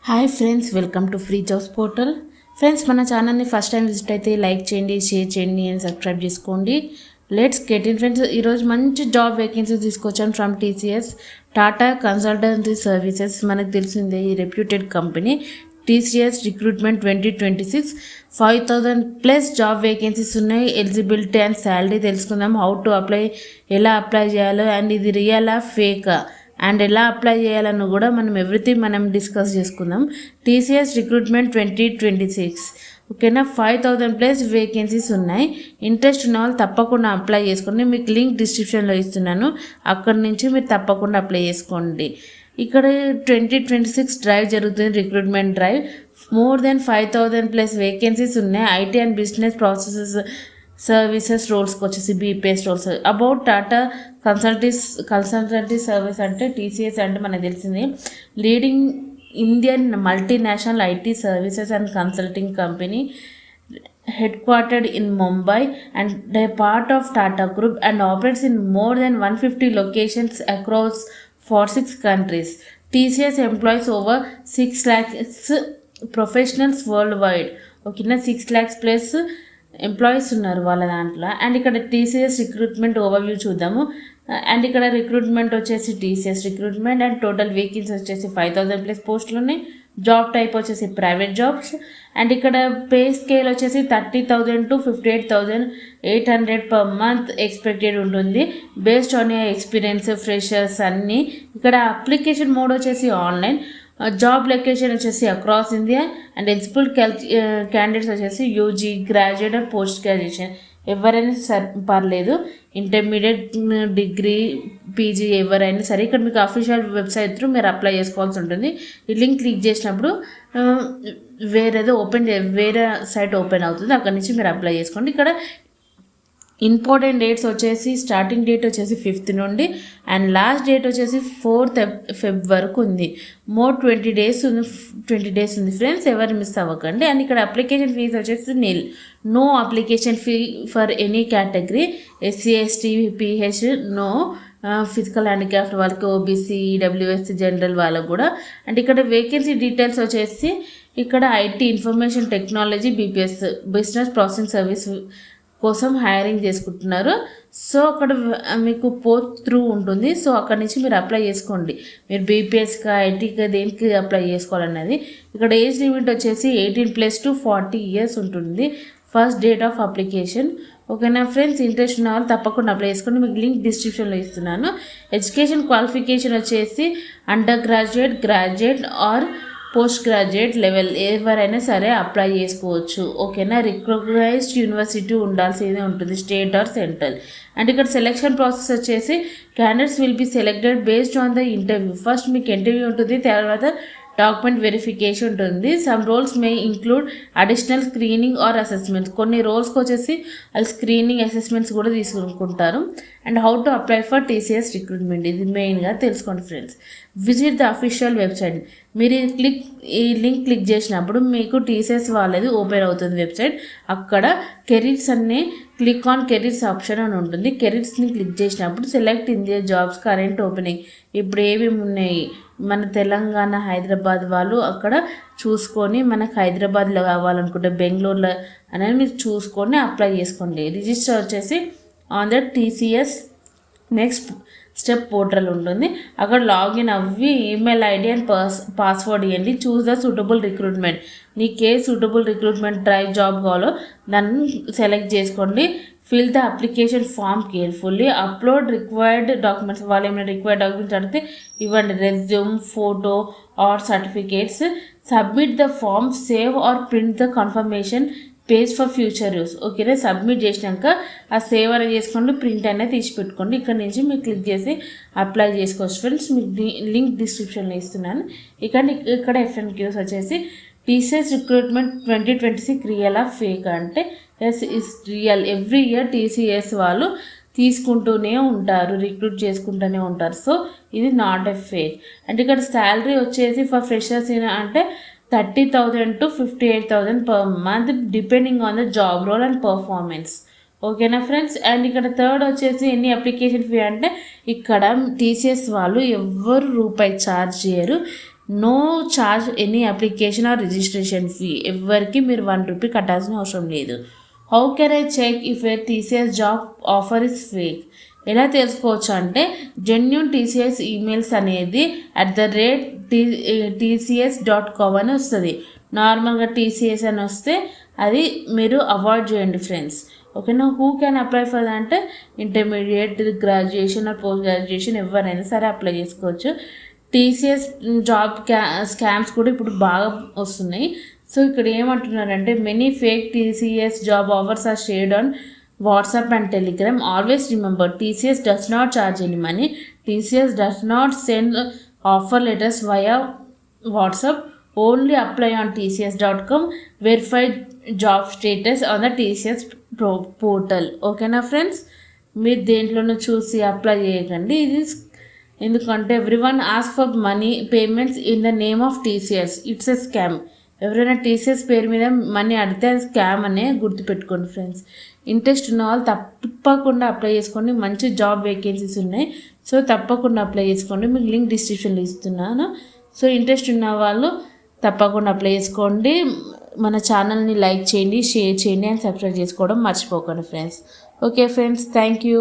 Hi friends, welcome to free jobs portal. Friends, మన ఛానల్ని first time visit అయితే like చేయండి, షేర్ చేయండి అండ్ సబ్స్క్రైబ్ చేసుకోండి. Let's get in friends. ఈరోజు మంచి జాబ్ వేకెన్సీస్ తీసుకొచ్చాను from TCS Tata consultancy services. మనకు తెలిసిందే ఈ reputed company. TCS recruitment 2026 5,000+ job vacancies ఉన్నాయి. ఎలిజిబిలిటీ అండ్ శాలరీ తెలుసుకుందాం. హౌ టు అప్లై, ఎలా అప్లై చేయాలో అండ్ ఇది రియలా ఫేకా అండ్ ఎలా అప్లై చేయాలని కూడా మనం డిస్కస్ చేసుకుందాం. టీసీఎస్ రిక్రూట్మెంట్ 2026 ఓకేనా. 5,000+ వేకెన్సీస్ ఉన్నాయి. ఇంట్రెస్ట్ ఉన్న వాళ్ళు తప్పకుండా అప్లై చేసుకోండి. మీకు లింక్ డిస్క్రిప్షన్లో ఇస్తున్నాను, అక్కడి నుంచి మీరు తప్పకుండా అప్లై చేసుకోండి. ఇక్కడ 2026 డ్రైవ్ జరుగుతుంది, recruitment drive. More than 5,000+ vacancies ఉన్నాయి. IT and business processes services రోల్స్కి వచ్చేసి BPS roles. About Tata Consultancy Service అంటే టీసీఎస్ అంటే మనకు తెలిసింది leading Indian multinational IT services and consulting company, headquartered in Mumbai and a part of Tata Group and operates in more than 150 locations across 46 countries. TCS employs over 6 lakhs professionals worldwide. ఓకేనా, 6 lakhs+ employees ఉన్నారు వాళ్ళ దాంట్లో. And ఇక్కడ TCS recruitment overview చూద్దాము. And ఇక్కడ recruitment వచ్చేసి TCS recruitment and total vacancy వచ్చేసి 5,000+ పోస్టులు ఉన్నాయి. జాబ్ టైప్ వచ్చేసి ప్రైవేట్ జాబ్స్. అండ్ ఇక్కడ పే స్కేల్ వచ్చేసి 30,000 to 58,800 per month ఎక్స్పెక్టెడ్ ఉంటుంది, బేస్డ్ ఆన్ ఎక్స్పీరియన్స్, ఫ్రెషర్స్ అన్నీ. ఇక్కడ అప్లికేషన్ మోడ్ వచ్చేసి ఆన్లైన్. జాబ్ లొకేషన్ వచ్చేసి across India. And eligible candidates వచ్చేసి UG, graduate and post graduation ఎవరైనా పర్లేదు. ఇంటర్మీడియట్, డిగ్రీ, పీజీ ఎవరైనా సరే. ఇక్కడ మీకు అఫీషియల్ వెబ్సైట్ త్రూ మీరు అప్లై చేసుకోవాల్సి ఉంటుంది. ఈ లింక్ క్లిక్ చేసినప్పుడు వేరే సైట్ ఓపెన్ అవుతుంది, అక్కడి నుంచి మీరు అప్లై చేసుకోండి. ఇక్కడ ఇంపార్టెంట్ డేట్స్ వచ్చేసి స్టార్టింగ్ డేట్ వచ్చేసి 5th నుండి అండ్ లాస్ట్ డేట్ వచ్చేసి 4th Feb వరకు ఉంది. 20 డేస్ ఉంది ఫ్రెండ్స్, ఎవరు మిస్ అవ్వకండి. అండ్ ఇక్కడ అప్లికేషన్ ఫీజు వచ్చేసి no application fee for any category. SC, ST, PH no. Physical handicraft వాళ్ళకి, ఓబీసీ, ఈడబ్ల్యూఎస్ జనరల్ వాళ్ళకు కూడా. అండ్ ఇక్కడ వేకెన్సీ డీటెయిల్స్ వచ్చేసి ఇక్కడ IT, information technology, BPS business processing service కోసం హైరింగ్ చేసుకుంటున్నారు. సో అక్కడ మీకు పోస్ట్ త్రూ ఉంటుంది. సో అక్కడ నుంచి మీరు అప్లై చేసుకోండి. మీరు బీపీఎస్గా, ఐటీగా దేనికి అప్లై చేసుకోవాలన్నది. ఇక్కడ ఏజ్ లిమిట్ వచ్చేసి 18+ to 40 years ఉంటుంది. First date of application. ఓకేనా ఫ్రెండ్స్, ఇంట్రెస్ట్ ఉన్న వాళ్ళు తప్పకుండా అప్లై చేసుకోండి. మీకు లింక్ డిస్క్రిప్షన్లో ఇస్తున్నాను. ఎడ్యుకేషన్ క్వాలిఫికేషన్ వచ్చేసి under graduate, graduate or post graduate level ఎవరైనా సరే అప్లై చేసుకోవచ్చు. ఓకేనా, రికగ్నైజ్డ్ యూనివర్సిటీ ఉండాల్సిందే ఉంటుంది, స్టేట్ ఆర్ సెంట్రల్. అండ్ ఇక్కడ సెలెక్షన్ ప్రాసెస్ వచ్చేసి candidates will be selected based on the interview. First మీకు ఇంటర్వ్యూ ఉంటుంది, తర్వాత డాక్యుమెంట్ వెరిఫికేషన్ ఉంటుంది. Some roles may include additional screening are assessments. కొన్ని రోల్స్కి వచ్చేసి వాళ్ళు స్క్రీనింగ్, అసెస్మెంట్స్ కూడా తీసుకుంటారు. And how to apply for TCS recruitment, ఇది మెయిన్గా తెలుసుకోండి friends. Visit the official website. మీరు ఈ లింక్ క్లిక్ చేసినప్పుడు మీకు టీసీఎస్ వాళ్ళది ఓపెన్ అవుతుంది వెబ్సైట్. అక్కడ కెరీర్స్ అన్నీ క్లిక్ ఆన్ కెరీర్స్ ఆప్షన్ అని ఉంటుంది. కెరీర్స్ని క్లిక్ చేసినప్పుడు select India jobs current opening, ఇప్పుడు ఏమేమి ఉన్నాయి మన తెలంగాణ, హైదరాబాద్ వాళ్ళు అక్కడ చూసుకొని, మనకు హైదరాబాద్లో కావాలనుకుంటే బెంగళూరులో అనేది మీరు చూసుకొని అప్లై చేసుకోండి. రిజిస్టర్ వచ్చేసి on the TCS next step portal ఉంటుంది. అక్కడ లాగిన్ అవ్వి ఈమెయిల్ ఐడి అండ్ పాస్వర్డ్ ఇవ్వండి. Choose the suitable recruitment. నీకే సూటబుల్ రిక్రూట్మెంట్ డ్రైవ్ జాబ్ కావాలో దాన్ని సెలెక్ట్ చేసుకోండి. Fill the application form carefully. Upload required documents. వాళ్ళు ఏమైనా రిక్వైర్డ్ డాక్యుమెంట్స్ అడిగితే ఇవ్వండి, resume, photo or certificates. Submit the form, save or print the confirmation page for future use. ఓకేనా, submit చేసినాక ఆ సేవ్ అనేది చేసుకోండి, ప్రింట్ అనేది తీసి పెట్టుకోండి. ఇక్కడ నుంచి మీరు క్లిక్ చేసి అప్లై చేసుకోవచ్చు ఫ్రెండ్స్. మీకు లింక్ డిస్క్రిప్షన్లో ఇస్తున్నాను. ఇక్కడ FNQs వచ్చేసి TCS recruitment 2026 real of fake అంటే yes is real. Every year TCS వాళ్ళు తీసుకుంటూనే ఉంటారు, రిక్రూట్ చేసుకుంటూనే ఉంటారు. సో ఇది నాట్ ఎ ఫేక్. అంటే ఇక్కడ శాలరీ వచ్చేసి ఫర్ ఫ్రెషర్స్ అంటే 30,000 to 58,000 per month depending on the job role and performance. ఓకేనా ఫ్రెండ్స్. అండ్ ఇక్కడ థర్డ్ వచ్చేసి ఎన్ని అప్లికేషన్ ఫీ అంటే ఇక్కడ టీసీఎస్ వాళ్ళు ఎవ్వరు రూపాయి ఛార్జ్ చేయరు. No charge any application or registration fee. ఎవరికి మీరు ₹1 కట్టాల్సిన అవసరం లేదు. How can I check if a TCS job offer is fake? ఎలా తెలుసుకోవచ్చు అంటే జెన్యూన్ TCS ఈమెయిల్స్ అనేది @TCS.com అని వస్తుంది. నార్మల్గా TCS అని వస్తే అది మీరు అవాయిడ్ చేయండి ఫ్రెండ్స్. ఓకేనా. హూ క్యాన్ అప్లై ఫర్ అంటే intermediate, graduation or post graduation ఎవరైనా సరే అప్లై చేసుకోవచ్చు. TCS జాబ్ స్కామ్స్ కూడా ఇప్పుడు బాగా వస్తున్నాయి. సో ఇక్కడ ఏమంటున్నారంటే many fake TCS job offers are shared on WhatsApp and Telegram. Always remember, TCS does not charge any money. TCS does not send offer letters via WhatsApp. Only apply on TCS.com. Verify job status on the TCS portal. ఓకేనా friends, మీరు దేంట్లోనూ చూసి apply చేయకండి. ఇది ఎందుకంటే everyone ask for money payments in the name of TCS. It's a scam. ఎవరైనా TCS పేరు మీద మనీ అడిగితే అది స్కామ్ అనే గుర్తుపెట్టుకోండి ఫ్రెండ్స్. ఇంట్రెస్ట్ ఉన్న వాళ్ళు తప్పకుండా అప్లై చేసుకోండి. మంచి జాబ్ వేకెన్సీస్ ఉన్నాయి. సో తప్పకుండా అప్లై చేసుకోండి. మీకు లింక్ డిస్క్రిప్షన్లో ఇస్తున్నాను. సో ఇంట్రెస్ట్ ఉన్న వాళ్ళు తప్పకుండా అప్లై చేసుకోండి. మన ఛానల్ని లైక్ చేయండి, షేర్ చేయండి అండ్ సబ్స్క్రైబ్ చేసుకోవడం మర్చిపోకండి friends. Okay friends, thank you.